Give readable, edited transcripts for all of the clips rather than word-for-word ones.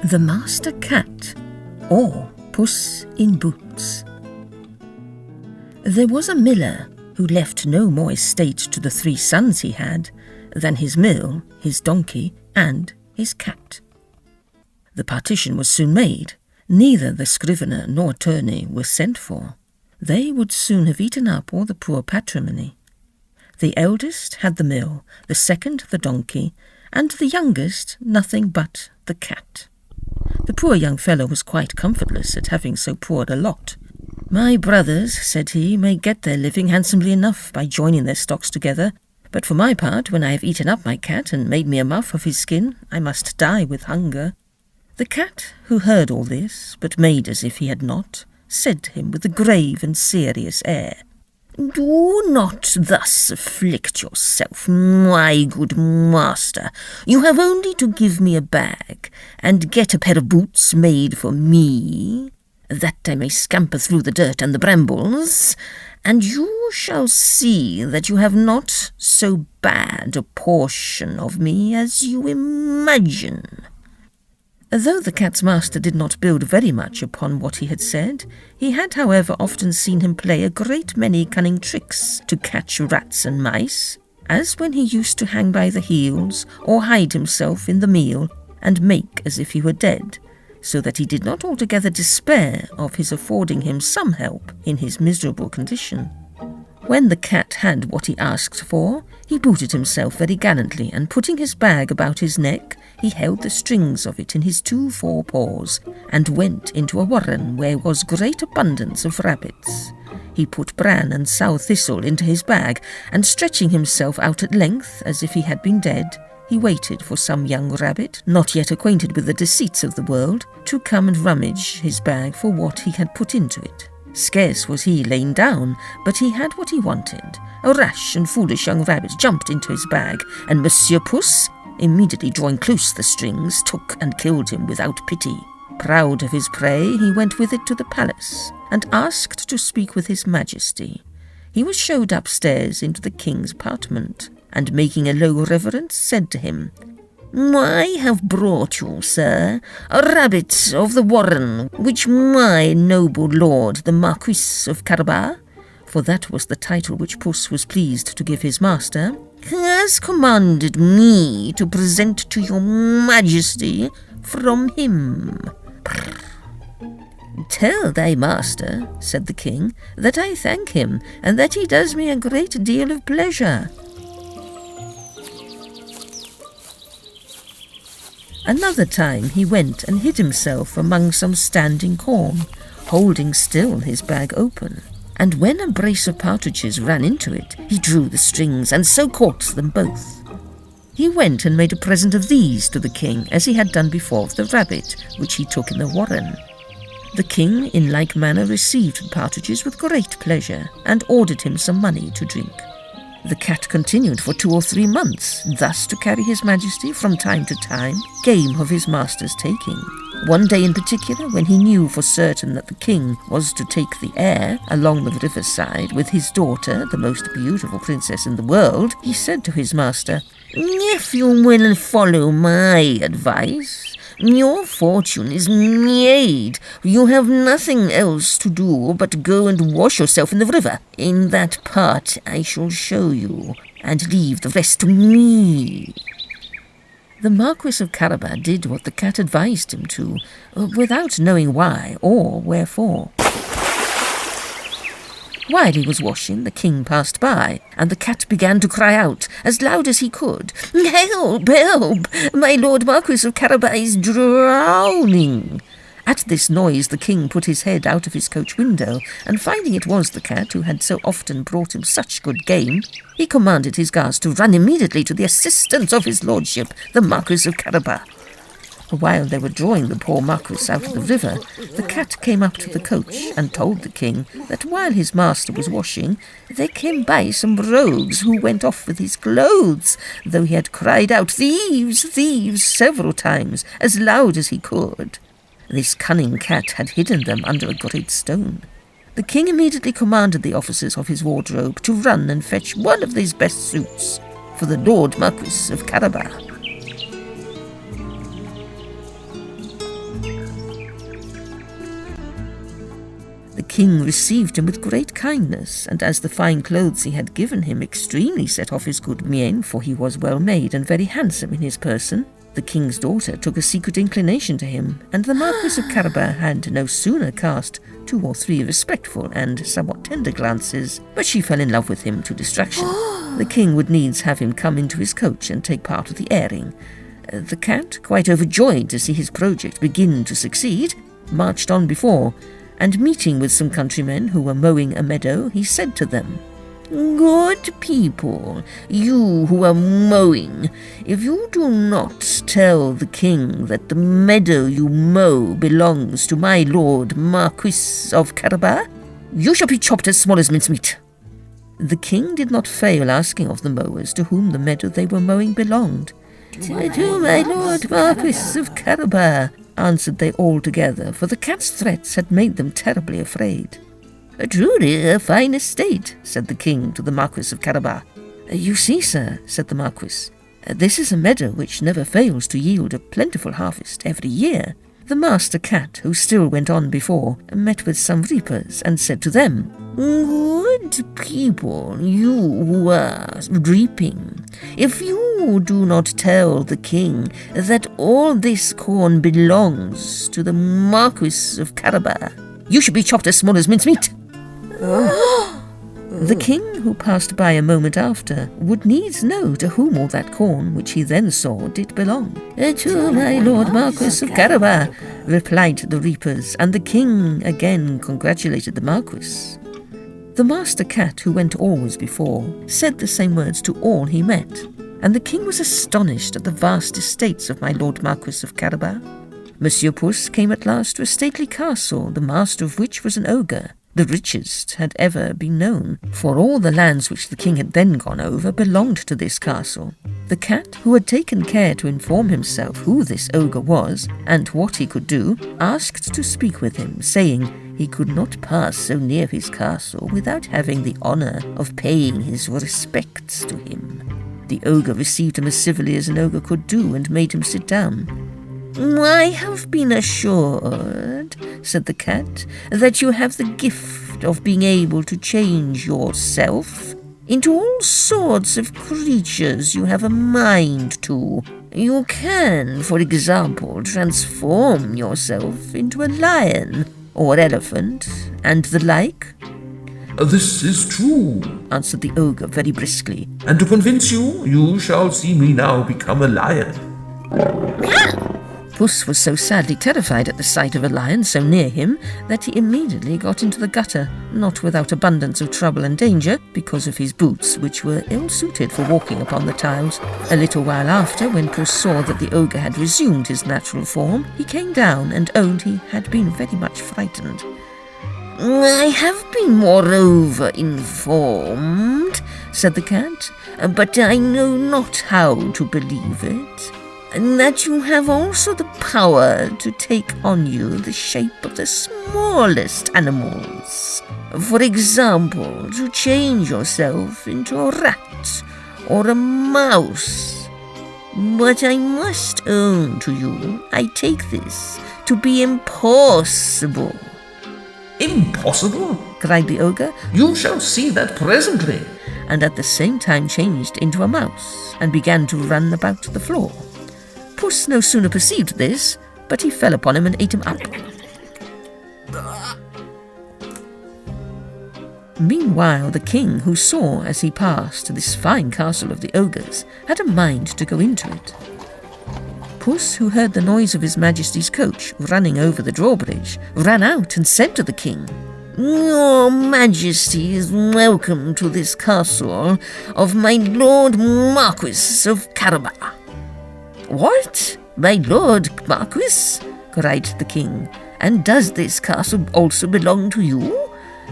The Master Cat, or Puss in Boots. There was a miller who left no more estate to the 3 sons he had than his mill, his donkey, and his cat. The partition was soon made. Neither the scrivener nor attorney were sent for. They would soon have eaten up all the poor patrimony. The eldest had the mill, the second the donkey, and the youngest nothing but the cat. The poor young fellow was quite comfortless at having so poor a lot. "My brothers," said he, "may get their living handsomely enough by joining their stocks together, but for my part, when I have eaten up my cat and made me a muff of his skin, I must die with hunger." The cat, who heard all this, but made as if he had not, said to him with a grave and serious air, "Do not thus afflict yourself, my good master. You have only to give me a bag, and get a pair of boots made for me, that I may scamper through the dirt and the brambles, and you shall see that you have not so bad a portion of me as you imagine." Though the cat's master did not build very much upon what he had said, he had, however, often seen him play a great many cunning tricks to catch rats and mice, as when he used to hang by the heels, or hide himself in the meal, and make as if he were dead, so that he did not altogether despair of his affording him some help in his miserable condition. When the cat had what he asked for, he booted himself very gallantly, and putting his bag about his neck, he held the strings of it in his 2 forepaws, and went into a warren where was great abundance of rabbits. He put bran and sow thistle into his bag, and stretching himself out at length, as if he had been dead, he waited for some young rabbit, not yet acquainted with the deceits of the world, to come and rummage his bag for what he had put into it. Scarce was he lain down, but he had what he wanted. A rash and foolish young rabbit jumped into his bag, and Monsieur Puss, immediately drawing close the strings, took and killed him without pity. Proud of his prey, he went with it to the palace, and asked to speak with his majesty. He was showed upstairs into the king's apartment, and making a low reverence, said to him, "I have brought you, sir, a rabbit of the warren, which my noble lord, the Marquis of Carabas," for that was the title which Puss was pleased to give his master, "has commanded me to present to your majesty from him." "Tell thy master," said the king, "that I thank him, and that he does me a great deal of pleasure." Another time he went and hid himself among some standing corn, holding still his bag open, and when a brace of partridges ran into it, he drew the strings, and so caught them both. He went and made a present of these to the king, as he had done before of the rabbit, which he took in the warren. The king in like manner received the partridges with great pleasure, and ordered him some money to drink. The cat continued for 2 or 3 months, thus to carry his majesty from time to time game of his master's taking. One day in particular, when he knew for certain that the king was to take the air along the riverside with his daughter, the most beautiful princess in the world, he said to his master, "If you will follow my advice, your fortune is made. You have nothing else to do but go and wash yourself in the river. In that part I shall show you, and leave the rest to me." The Marquis of Carabas did what the cat advised him to, without knowing why or wherefore. While he was washing, the king passed by, and the cat began to cry out as loud as he could, "Help, help! My lord Marquis of Carabas is drowning!" At this noise the king put his head out of his coach window, and finding it was the cat who had so often brought him such good game, he commanded his guards to run immediately to the assistance of his lordship, the Marquis of Carabas. While they were drawing the poor Marquis out of the river, the cat came up to the coach and told the king that while his master was washing, there came by some rogues who went off with his clothes, though he had cried out, "Thieves, thieves," several times, as loud as he could. This cunning cat had hidden them under a great stone. The king immediately commanded the officers of his wardrobe to run and fetch one of his best suits for the Lord Marquis of Carabas. The king received him with great kindness, and as the fine clothes he had given him extremely set off his good mien, for he was well made and very handsome in his person, the king's daughter took a secret inclination to him, and the Marquis of Carabas had no sooner cast 2 or 3 respectful and somewhat tender glances, but she fell in love with him to distraction. The king would needs have him come into his coach and take part of the airing. The cat, quite overjoyed to see his project begin to succeed, marched on before, and meeting with some countrymen who were mowing a meadow, he said to them, "Good people, you who are mowing, if you do not tell the king that the meadow you mow belongs to my lord Marquis of Carabas, you shall be chopped as small as mincemeat." The king did not fail asking of the mowers to whom the meadow they were mowing belonged. "To my lord Marquis of Carabas," answered they all together, for the cat's threats had made them terribly afraid. "Truly a fine estate," said the king to the Marquis of Carabas. "You see, sir," said the Marquis, "this is a meadow which never fails to yield a plentiful harvest every year." The master cat, who still went on before, met with some reapers, and said to them, "Good people, you who are reaping, if you do not tell the king that all this corn belongs to the Marquis of Carabas, you should be chopped as small as mincemeat." The king, who passed by a moment after, would needs know to whom all that corn, which he then saw, did belong. "To my lord Marquis of Carabas," replied the reapers, and the king again congratulated the Marquis. The master cat, who went always before, said the same words to all he met, and the king was astonished at the vast estates of my lord Marquis of Carabas. Monsieur Puss came at last to a stately castle, the master of which was an ogre, the richest had ever been known, for all the lands which the king had then gone over belonged to this castle. The cat, who had taken care to inform himself who this ogre was, and what he could do, asked to speak with him, saying he could not pass so near his castle without having the honour of paying his respects to him. The ogre received him as civilly as an ogre could do, and made him sit down. "I have been assured," said the cat, "that you have the gift of being able to change yourself into all sorts of creatures you have a mind to. You can, for example, transform yourself into a lion or elephant, and the like." "This is true," answered the ogre very briskly. "and to convince you, you shall see me now become a lion." Puss was so sadly terrified at the sight of a lion so near him that he immediately got into the gutter, not without abundance of trouble and danger, because of his boots, which were ill-suited for walking upon the tiles. A little while after, when Puss saw that the ogre had resumed his natural form, he came down and owned he had been very much frightened. "I have been moreover informed," said the cat, "but I know not how to believe it, that you have also the power to take on you the shape of the smallest animals. For example, to change yourself into a rat or a mouse. But I must own to you, I take this to be impossible." "Impossible?" cried the ogre, "You shall see that presently." and at the same time changed into a mouse, and began to run about the floor. Puss no sooner perceived this, but he fell upon him and ate him up. Meanwhile, the king, who saw as he passed this fine castle of the ogres, had a mind to go into it. Puss, who heard the noise of his Majesty's coach running over the drawbridge, ran out and said to the king, "Your Majesty is welcome to this castle of my Lord Marquis of Carabas." "What? My Lord Marquis?" cried the king. "And does this castle also belong to you?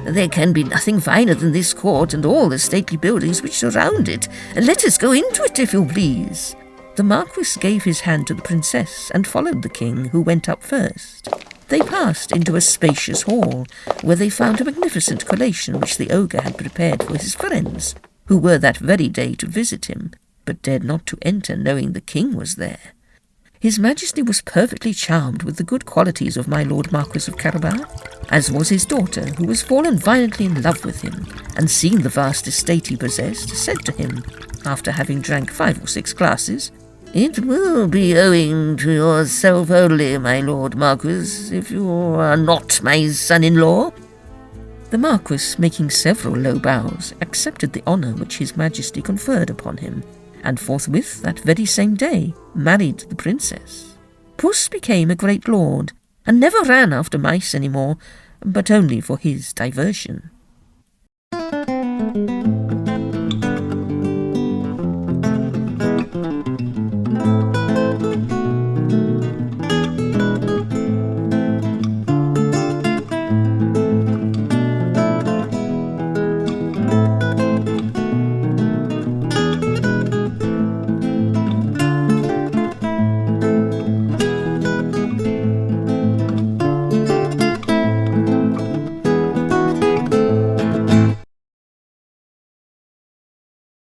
There can be nothing finer than this court and all the stately buildings which surround it. Let us go into it, if you please." The Marquis gave his hand to the princess and followed the king, who went up first. They passed into a spacious hall, where they found a magnificent collation which the ogre had prepared for his friends, who were that very day to visit him, but dared not to enter, knowing the king was there. His Majesty was perfectly charmed with the good qualities of my Lord Marquis of Carabas. as was his daughter, who was fallen violently in love with him, and seeing the vast estate he possessed, said to him, after having drank 5 or 6 glasses, "It will be owing to yourself only, my lord Marquis, if you are not my son-in-law." The Marquis, making several low bows, accepted the honour which his Majesty conferred upon him, and forthwith, that very same day, married the princess. Puss became a great lord, and never ran after mice any more, but only for his diversion.